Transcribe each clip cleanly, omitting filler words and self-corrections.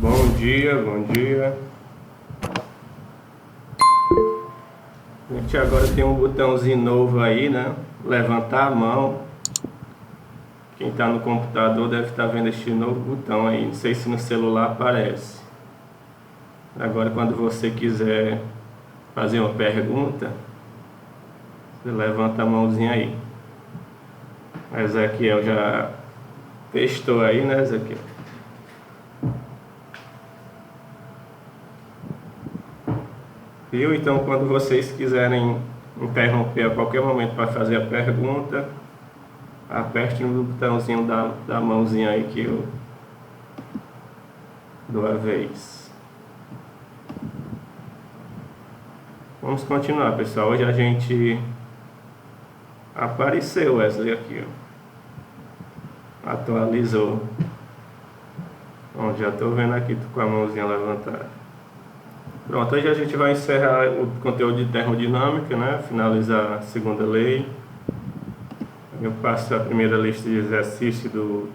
Bom dia, bom dia. A gente agora tem um botãozinho novo aí, né? Levantar a mão. Quem está no computador deve estar vendo este novo botão aí. Não sei se no celular aparece. Agora, quando você quiser fazer uma pergunta, você levanta a mãozinha aí. Ezequiel já testou aí, né, Ezequiel? Viu? Então, quando vocês quiserem interromper a qualquer momento para fazer a pergunta, aperte no botãozinho da mãozinha aí que eu dou a vez. Vamos continuar, pessoal. Hoje a gente apareceu Wesley aqui, ó. Atualizou. Bom, já estou vendo aqui com a mãozinha levantada. Pronto, hoje a gente vai encerrar o conteúdo de termodinâmica, né? Finalizar a segunda lei. Eu passo a primeira lista de exercícios do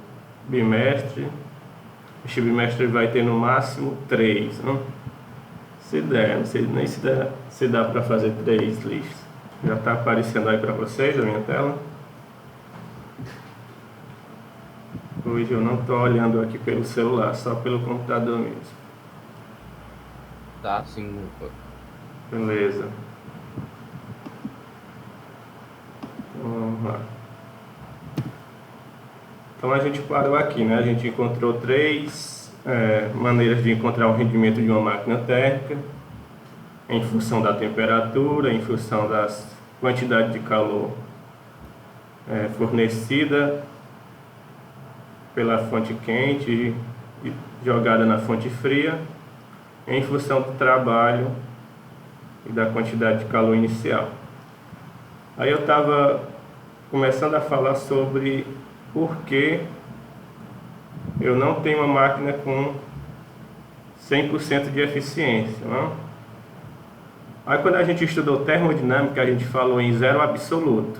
bimestre. Este bimestre vai ter no máximo 3, né? Se der, não sei nem se dá para fazer 3 listas. Já está aparecendo aí para vocês a minha tela. Hoje eu não estou olhando aqui pelo celular, só pelo computador mesmo. Tá, sim. Beleza. Então, vamos lá. Então a gente parou aqui, né? A gente encontrou 3 maneiras de encontrar o rendimento de uma máquina térmica, em função da temperatura, em função da quantidade de calor fornecida pela fonte quente e jogada na fonte fria, em função do trabalho e da quantidade de calor inicial. Aí eu estava começando a falar sobre por que eu não tenho uma máquina com 100% de eficiência, não? Aí quando a gente estudou termodinâmica, a gente falou em zero absoluto.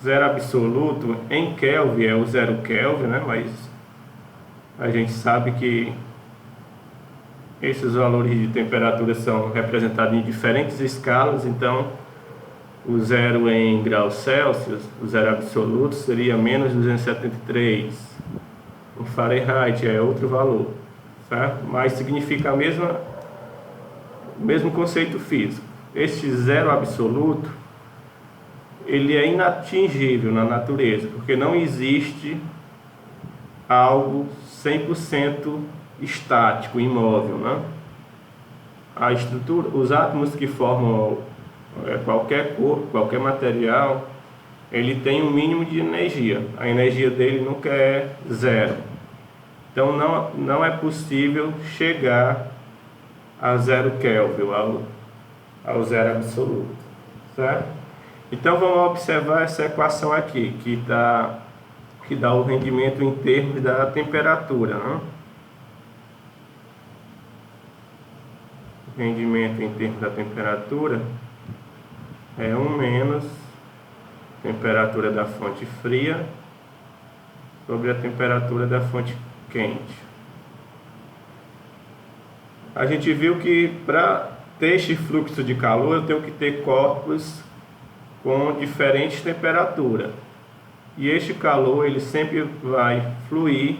Zero absoluto em Kelvin é o 0 Kelvin, né? Mas a gente sabe que esses valores de temperatura são representados em diferentes escalas, então o zero em graus Celsius, o zero absoluto, seria menos 273. Em Fahrenheit é outro valor, certo? Mas significa o mesmo conceito físico. Este zero absoluto, ele é inatingível na natureza, porque não existe algo 100% estático, imóvel, né? A estrutura, os átomos que formam qualquer corpo, qualquer material, ele tem um mínimo de energia. A energia dele nunca é zero. Então não é possível chegar a 0 Kelvin, ao zero absoluto, certo? Então vamos observar essa equação aqui, que dá o rendimento em termos da temperatura, né? Rendimento em termos da temperatura é 1 menos temperatura da fonte fria sobre a temperatura da fonte quente. A gente viu que para ter este fluxo de calor eu tenho que ter corpos com diferentes temperaturas. E este calor ele sempre vai fluir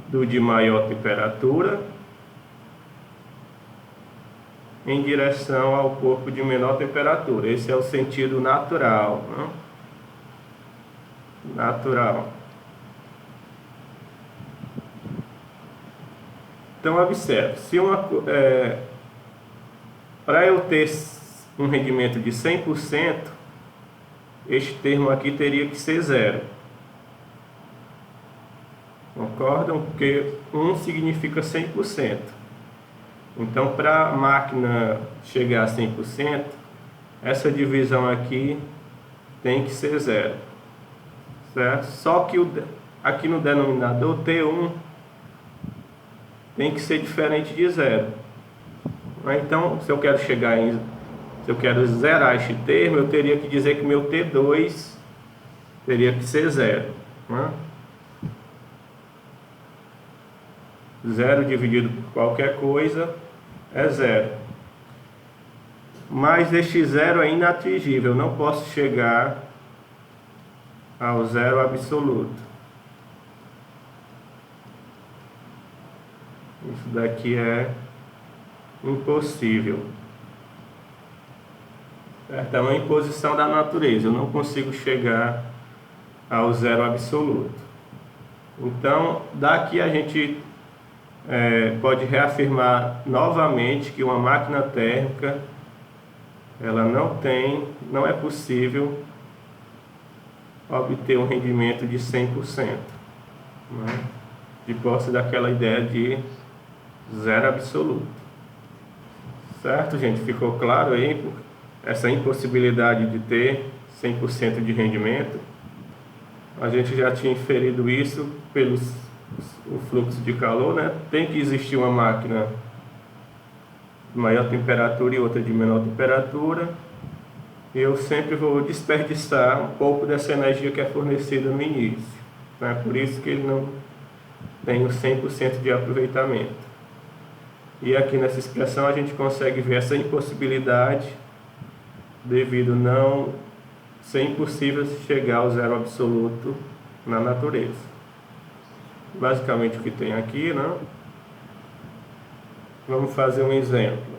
do de maior temperatura em direção ao corpo de menor temperatura. Esse é o sentido natural, né? Natural. Então observe, para eu ter um rendimento de 100%, este termo aqui teria que ser zero. Concordam? Porque 1 significa 100%. Então, para a máquina chegar a 100%, essa divisão aqui tem que ser zero, certo? Só que aqui no denominador, T1 tem que ser diferente de zero. Então, se eu quero zerar este termo, eu teria que dizer que meu T2 teria que ser zero, né? 0 dividido por qualquer coisa é 0. Mas este zero é inatingível, eu não posso chegar ao zero absoluto. Isso daqui é impossível. É uma imposição da natureza, eu não consigo chegar ao zero absoluto. Então, daqui a gente pode reafirmar novamente que uma máquina térmica, ela não é possível obter um rendimento de 100%, né? De posse daquela ideia de zero absoluto. Certo, gente? Ficou claro aí essa impossibilidade de ter 100% de rendimento? A gente já tinha inferido isso pelo o fluxo de calor, né? Tem que existir uma máquina de maior temperatura e outra de menor temperatura. E eu sempre vou desperdiçar um pouco dessa energia que é fornecida no início, né? Por isso que ele não tem o 100% de aproveitamento. E aqui nessa expressão a gente consegue ver essa impossibilidade devido não ser impossível chegar ao zero absoluto na natureza. Basicamente o que tem aqui, né? Vamos fazer um exemplo.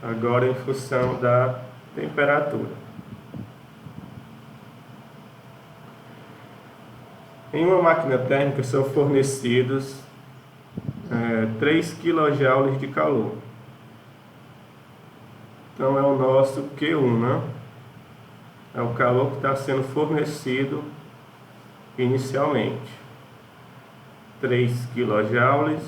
Agora em função da temperatura. Em uma máquina térmica são fornecidos 3 kJ de calor. Então é o nosso Q1, né? É o calor que está sendo fornecido inicialmente. 3 kJ.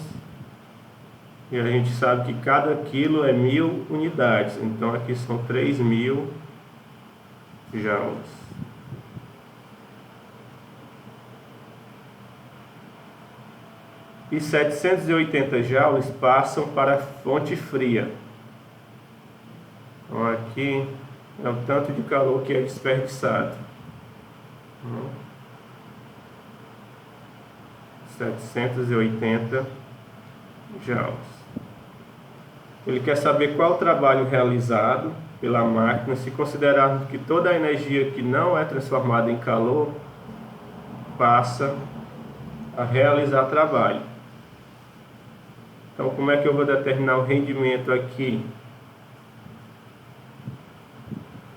E a gente sabe que cada quilo é 1000 unidades. Então aqui são 3000 joules. E 780 joules passam para a fonte fria. Então aqui é o tanto de calor que é desperdiçado. 780 joules. Ele quer saber qual o trabalho realizado pela máquina, se considerarmos que toda a energia que não é transformada em calor passa a realizar trabalho. Então, como é que eu vou determinar o rendimento aqui?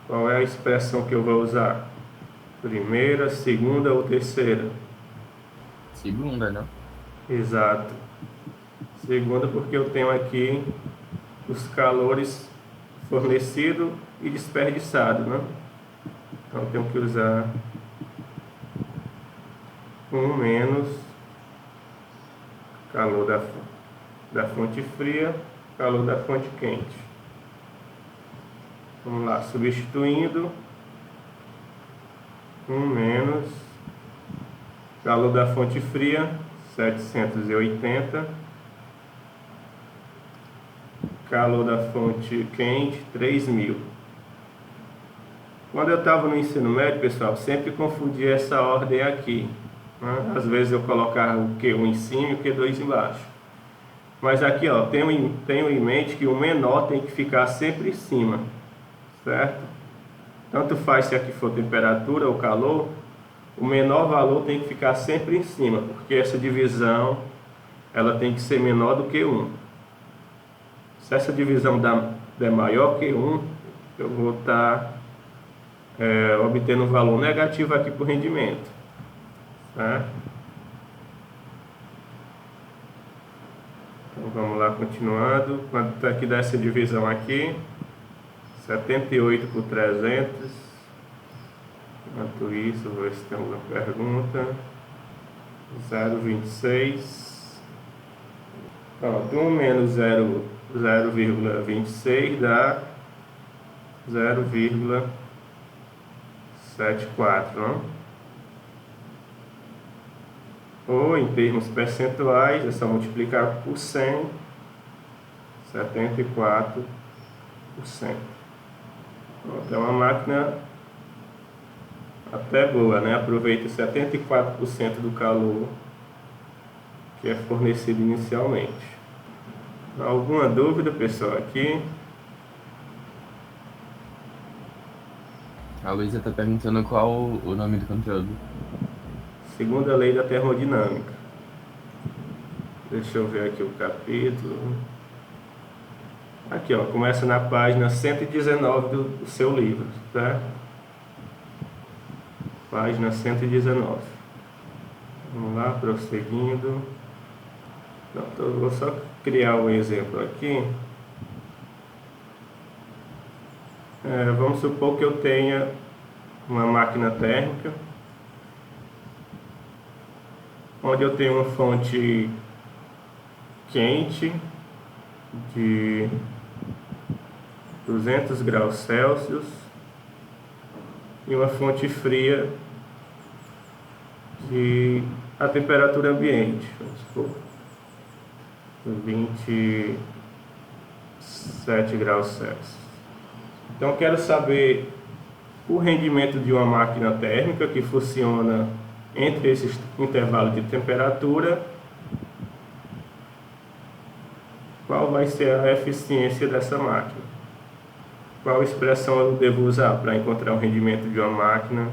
Qual é a expressão que eu vou usar? Primeira, segunda ou terceira? Segunda, não? Exato. Segunda, porque eu tenho aqui os calores fornecidos e desperdiçados, né? Então, eu tenho que usar 1 menos calor da fonte fria, calor da fonte quente. Vamos lá, substituindo 1 menos calor da fonte fria, 780, calor da fonte quente, 3000. Quando eu estava no ensino médio, pessoal, sempre confundia essa ordem aqui, né? Às vezes eu colocava o Q1 em cima e o Q2 embaixo. Mas aqui, ó, tenho em mente que o menor tem que ficar sempre em cima, certo? Tanto faz se aqui for temperatura ou calor, o menor valor tem que ficar sempre em cima, porque essa divisão ela tem que ser menor do que 1. Se essa divisão der maior que 1, eu vou estar obtendo um valor negativo aqui para o rendimento, certo? Então vamos lá, continuando. Quanto é que dá essa divisão aqui? 78 por 300. Enquanto isso, vou ver se tem alguma pergunta. 0,26. Pronto, 1 menos 0,26 dá 0,74, não? Ou em termos percentuais, é só multiplicar por 100, 74%. Pronto, é uma máquina até boa, né? Aproveita 74% do calor que é fornecido inicialmente. Alguma dúvida, pessoal, aqui? A Luísa tá perguntando qual o nome do conteúdo. Segunda lei da termodinâmica. Deixa eu ver aqui o capítulo. Aqui, ó, começa na página 119 do seu livro, tá? Página 119. Vamos lá, prosseguindo. Então, vou só criar um exemplo aqui. Vamos supor que eu tenha uma máquina térmica, onde eu tenho uma fonte quente de 200 graus Celsius e uma fonte fria de a temperatura ambiente, vamos supor, 27 graus Celsius. Então, quero saber o rendimento de uma máquina térmica que funciona entre esses intervalos de temperatura. Qual vai ser a eficiência dessa máquina? Qual expressão eu devo usar para encontrar o rendimento de uma máquina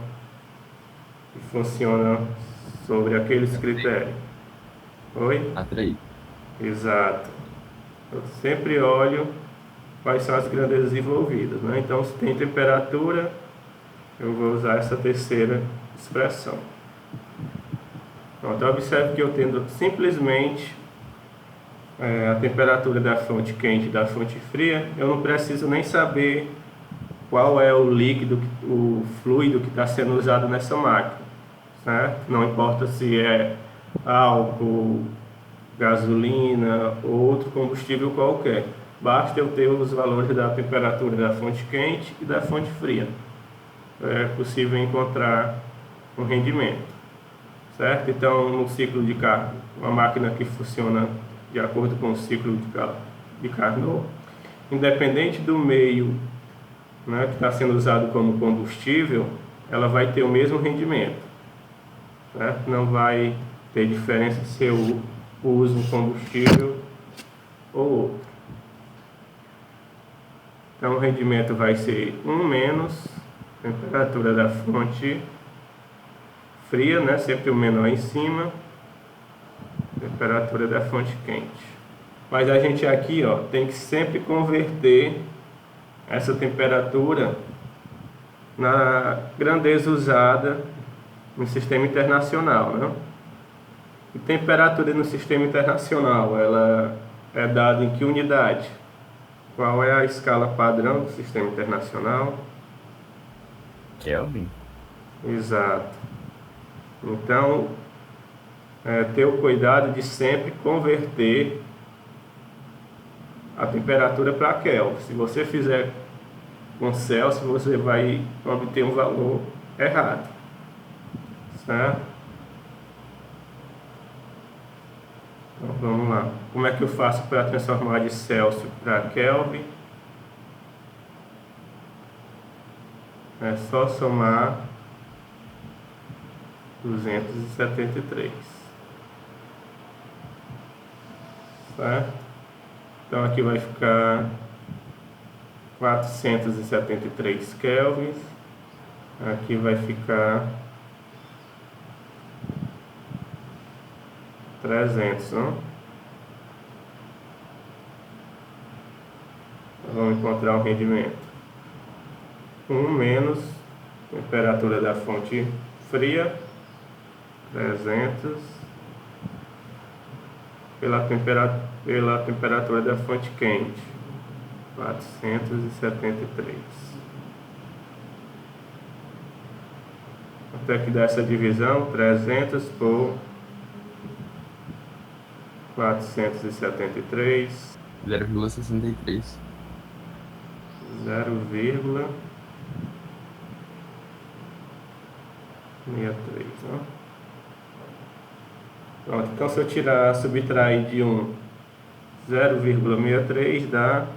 que funciona sobre aqueles critérios? Oi? A3. Exato. Eu sempre olho quais são as grandezas envolvidas, né? Então, se tem temperatura, eu vou usar essa terceira expressão. Então, observe que eu tendo simplesmente a temperatura da fonte quente e da fonte fria, eu não preciso nem saber qual é o líquido, o fluido que está sendo usado nessa máquina, certo? Não importa se é álcool, gasolina ou outro combustível qualquer. Basta eu ter os valores da temperatura da fonte quente e da fonte fria. É possível encontrar um rendimento, certo? Então, no ciclo de Carnot, uma máquina que funciona de acordo com o ciclo de Carnot, independente do meio, né, que está sendo usado como combustível, ela vai ter o mesmo rendimento, certo? Não vai ter diferença se eu uso um combustível ou outro. Então, o rendimento vai ser 1 menos temperatura da fonte fria, né? Sempre o menor em cima, temperatura da fonte quente. Mas a gente aqui, ó, tem que sempre converter essa temperatura na grandeza usada no sistema internacional, né? E temperatura no sistema internacional, ela é dada em que unidade? Qual é a escala padrão do sistema internacional? Kelvin? Exato. Então, ter o cuidado de sempre converter a temperatura para Kelvin. Se você fizer com Celsius, você vai obter um valor errado, certo? Então, vamos lá. Como é que eu faço para transformar de Celsius para Kelvin? É só somar 273, certo? Então aqui vai ficar 473 kelvins, aqui vai ficar 300, não? Vamos encontrar o rendimento. 1 menos temperatura da fonte fria, 300, pela temperatura da fonte quente, 473. Até que dá essa divisão, 300 por 473, 0,63. 0,63, né? Pronto, então se eu subtrair de 0,63 dá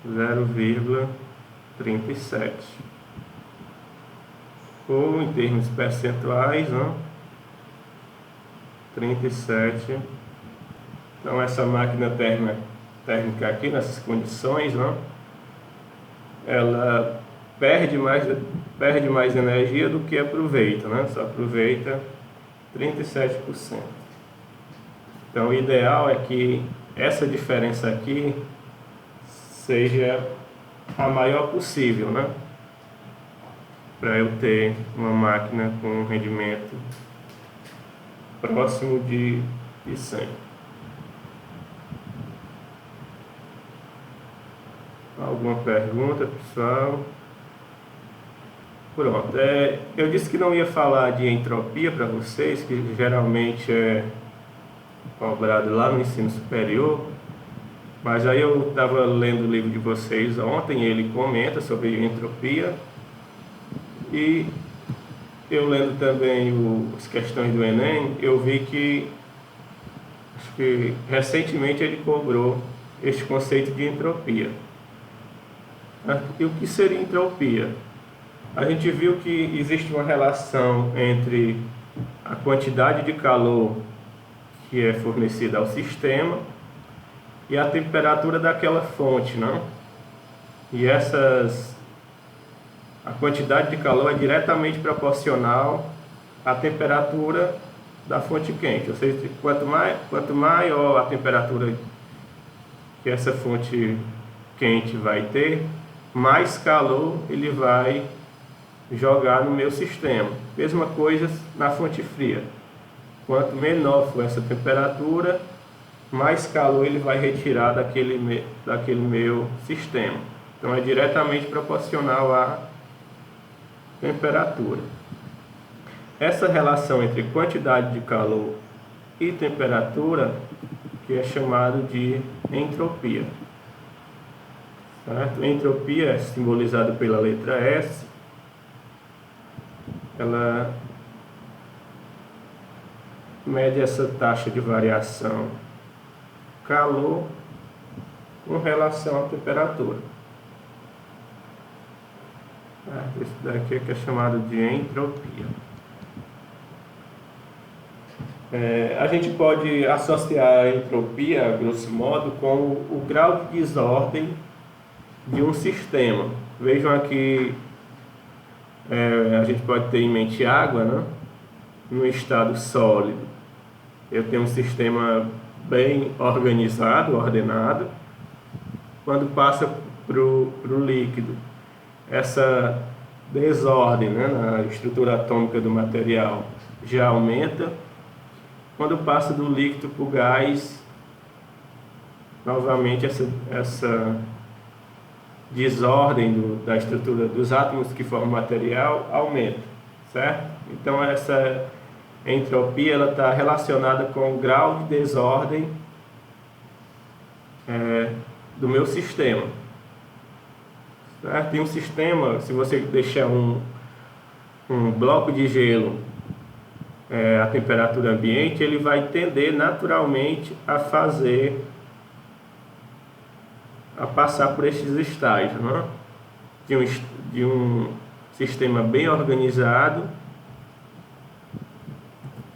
0,37. Ou em termos percentuais, né? 37. Então essa máquina térmica aqui, nessas condições, né, ela perde mais energia do que aproveita, né? Só aproveita 37%. Então o ideal é que essa diferença aqui seja a maior possível, né? Para eu ter uma máquina com um rendimento próximo de 100. Alguma pergunta, pessoal? Pronto. Eu disse que não ia falar de entropia para vocês, que geralmente é cobrado lá no ensino superior, mas aí eu estava lendo o livro de vocês ontem, ele comenta sobre entropia, e eu lendo também as questões do Enem, eu vi que, acho que recentemente ele cobrou este conceito de entropia. E o que seria entropia? A gente viu que existe uma relação entre a quantidade de calor que é fornecida ao sistema e a temperatura daquela fonte, não? E a quantidade de calor é diretamente proporcional à temperatura da fonte quente. Ou seja, quanto maior a temperatura que essa fonte quente vai ter, mais calor ele vai jogar no meu sistema. Mesma coisa na fonte fria. Quanto menor for essa temperatura, mais calor ele vai retirar daquele meu sistema. Então é diretamente proporcional à temperatura. Essa relação entre quantidade de calor e temperatura que é chamado de entropia. Certo? Entropia é simbolizada pela letra S. Ela mede essa taxa de variação calor com relação à temperatura. Esse daqui é que é chamado de entropia. A gente pode associar a entropia, grosso modo, com o grau de desordem de um sistema. Vejam aqui, a gente pode ter em mente água, né? No estado sólido. Eu tenho um sistema bem organizado, ordenado. Quando passa para o líquido, essa desordem, né, na estrutura atômica do material já aumenta. Quando passa do líquido para o gás, novamente essa desordem da estrutura dos átomos que formam o material aumenta, certo? Então essa entropia está relacionada com o grau de desordem do meu sistema. Certo? Em um sistema, se você deixar um bloco de gelo a temperatura ambiente, ele vai tender naturalmente a passar por estes estágios, né? De um sistema bem organizado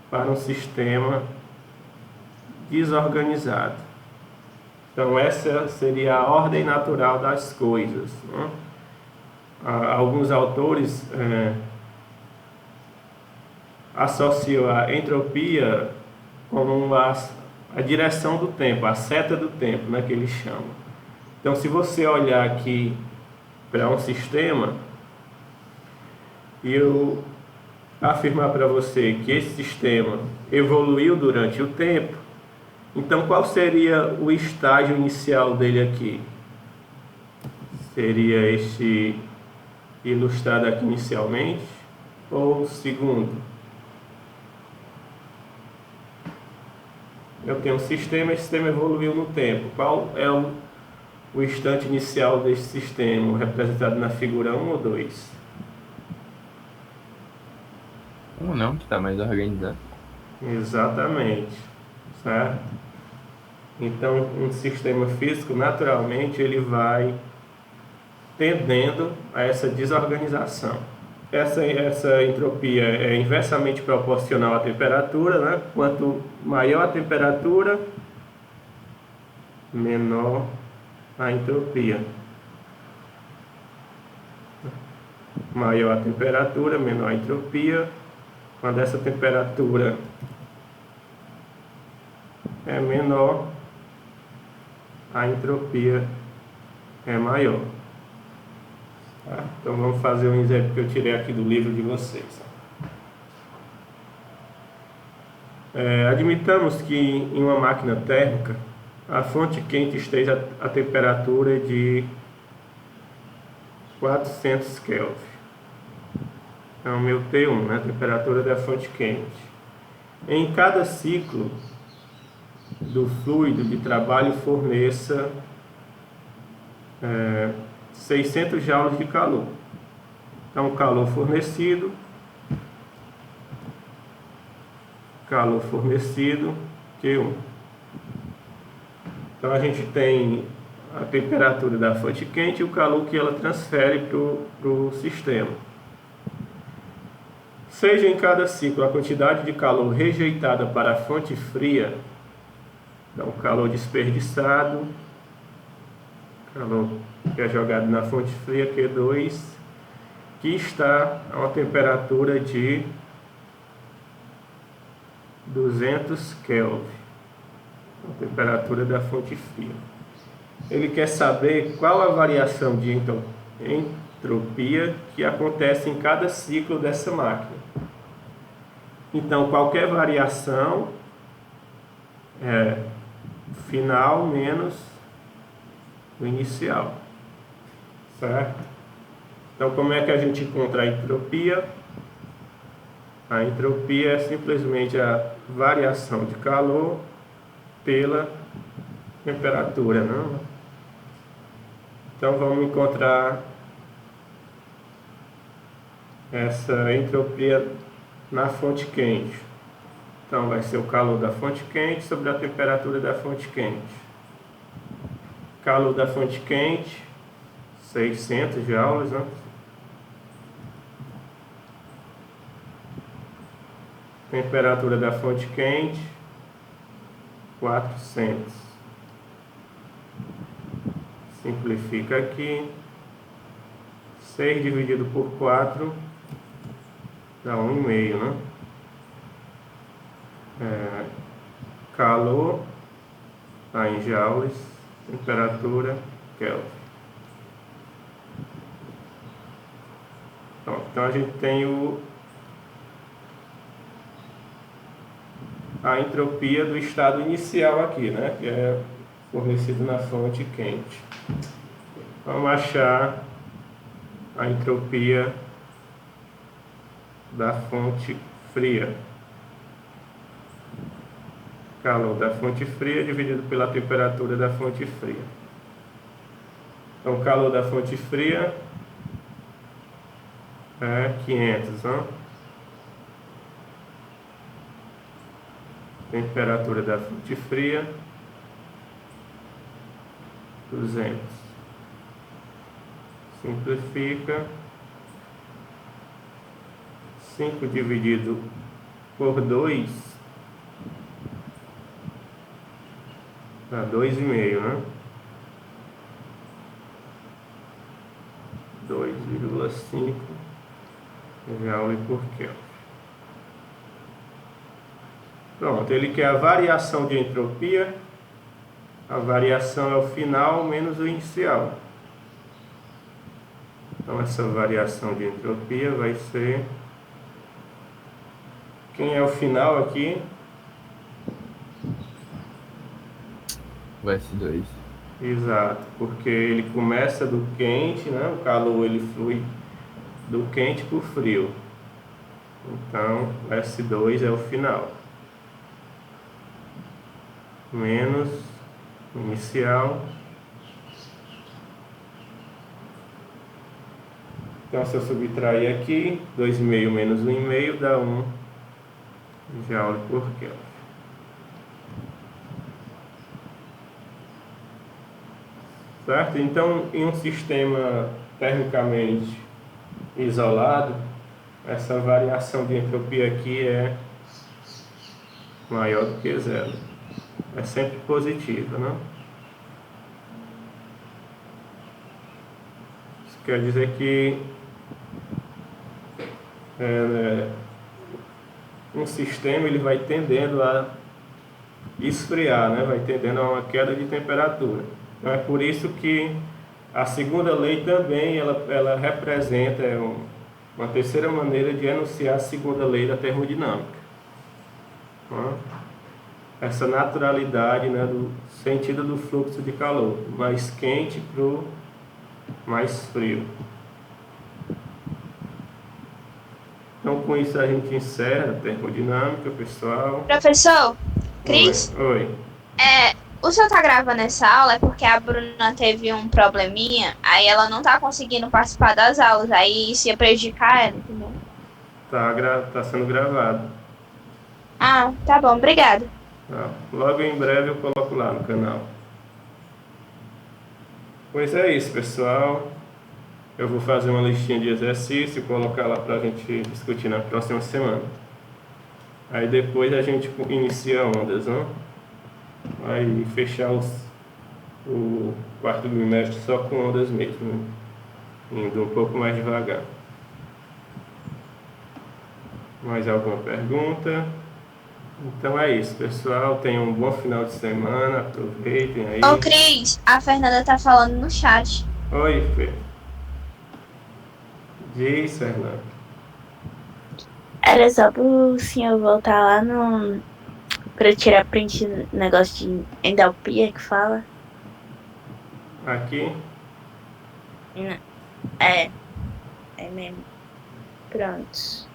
para um sistema desorganizado. Então essa seria a ordem natural das coisas, né? Alguns autores associam a entropia como a direção do tempo, a seta do tempo, né, que eles chamam. Então se você olhar aqui para um sistema e eu afirmar para você que esse sistema evoluiu durante o tempo, então qual seria o estágio inicial dele aqui? Seria este ilustrado aqui inicialmente ou o segundo? Eu tenho um sistema, esse sistema evoluiu no tempo. Qual é o instante inicial desse sistema, representado na figura 1 ou 2? Não, que está mais organizado. Exatamente, certo? Então, um sistema físico, naturalmente, ele vai tendendo a essa desorganização. essa entropia é inversamente proporcional à temperatura, né? Quanto maior a temperatura, menor a entropia. Maior a temperatura, menor a entropia. Quando essa temperatura é menor, a entropia é maior. Tá? Então vamos fazer um exemplo que eu tirei aqui do livro de vocês. Admitamos que em uma máquina térmica a fonte quente esteja a temperatura de 400 Kelvin. Então, meu T1, né? Temperatura da fonte quente. Em cada ciclo do fluido de trabalho forneça 600 joules de calor. Então, calor fornecido, Q1. Então, a gente tem a temperatura da fonte quente e o calor que ela transfere para o sistema. Seja em cada ciclo a quantidade de calor rejeitada para a fonte fria, então calor desperdiçado, calor que é jogado na fonte fria, Q2, que está a uma temperatura de 200 Kelvin, a temperatura da fonte fria. Ele quer saber qual a variação de entropia que acontece em cada ciclo dessa máquina. Então, qualquer variação é final menos o inicial, certo? Então, como é que a gente encontra a entropia? A entropia é simplesmente a variação de calor pela temperatura, não? Então, vamos encontrar essa entropia na fonte quente. Então, vai ser o calor da fonte quente sobre a temperatura da fonte quente. Calor da fonte quente, 600 joules, né? Temperatura da fonte quente, 400. Simplifica aqui. 6 dividido por 4 dá 1,5, né? Calor está em joules, temperatura Kelvin. Então a gente tem a entropia do estado inicial aqui, né? Que é fornecido na fonte quente. Vamos achar a entropia da fonte fria. Calor da fonte fria dividido pela temperatura da fonte fria. Então, o calor da fonte fria é 500, né? Temperatura da fonte fria, 200. Simplifica. 5 dividido por 2 dá 2,5, né? 2,5 joule por Kelvin. Pronto, ele quer a variação de entropia. A variação é o final menos o inicial. Então, essa variação de entropia vai ser... Quem é o final aqui? O S2. Exato, porque ele começa do quente, né? O calor ele flui do quente para o frio. Então, S2 é o final. Menos inicial. Então, se eu subtrair aqui, 2,5 menos 1,5 dá 1 joule por Kelvin. Certo? Então, em um sistema termicamente isolado, essa variação de entropia aqui é maior do que zero. É sempre positiva, né? Isso quer dizer que um sistema ele vai tendendo a esfriar, né? Vai tendendo a uma queda de temperatura. Então é por isso que a segunda lei também ela representa uma terceira maneira de enunciar a segunda lei da termodinâmica. Né? Essa naturalidade, né, do sentido do fluxo de calor, mais quente para o mais frio. Então, com isso a gente encerra a termodinâmica, pessoal. Professor, Cris, Oi. o senhor tá gravando essa aula é porque a Bruna teve um probleminha, aí ela não tá conseguindo participar das aulas, aí isso ia prejudicar ela, entendeu? Tá sendo gravado. Ah, tá bom, obrigada. Tá. Logo em breve eu coloco lá no canal. Pois é isso, pessoal. Eu vou fazer uma listinha de exercício e colocar lá para a gente discutir na próxima semana. Aí depois a gente inicia ondas, né? Vai fechar o quarto bimestre só com ondas mesmo, né? Indo um pouco mais devagar. Mais alguma pergunta? Então é isso, pessoal. Tenham um bom final de semana. Aproveitem aí. Ô, Cris, a Fernanda tá falando no chat. Oi, Fê. Diz, Fernanda. Era só pro senhor voltar lá no. Pra tirar print do negócio de endalpia que fala. Aqui? É mesmo. Pronto.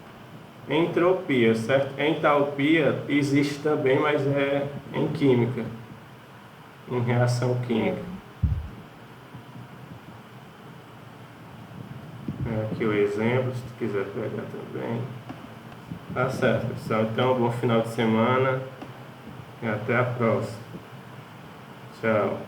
Entropia, certo? Entalpia existe também, mas é em química. Em reação química. Aqui o exemplo, se tu quiser pegar também. Tá certo, pessoal. Então, bom final de semana e até a próxima. Tchau.